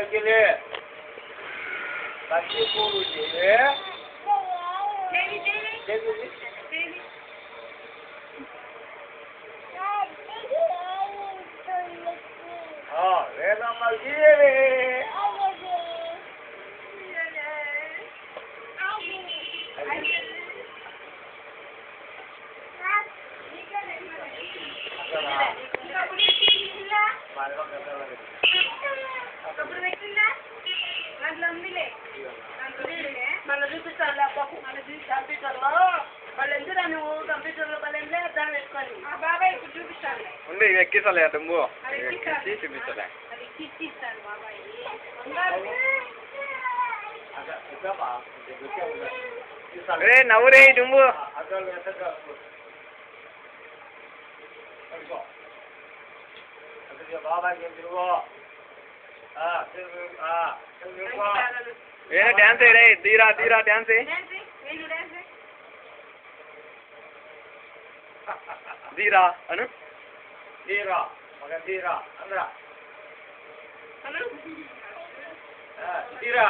गेले बाकी पोरुजे हाँ वेदा मर्जी మన చూపిస్తాను అబ్బకు మన చూసి కంప్యూటర్లో వాళ్ళు ఎందుకు నువ్వు కంప్యూటర్లో పల్లెంలే దాన్ని వేసుకొని ఆ బాబాయ్ ఇప్పుడు చూపిస్తాను ఉండి ఎక్కిసలే దుమ్ము చూపించలే అది ఎక్కిస్తాను బాబాయ్ అరే నవ్వురే దుమ్ము బాబాయ్ ఏనా డాన్స్ రే దీరా దీరా డాన్స్ దీరా అను దీరా మగ దీరా అందరా దీరా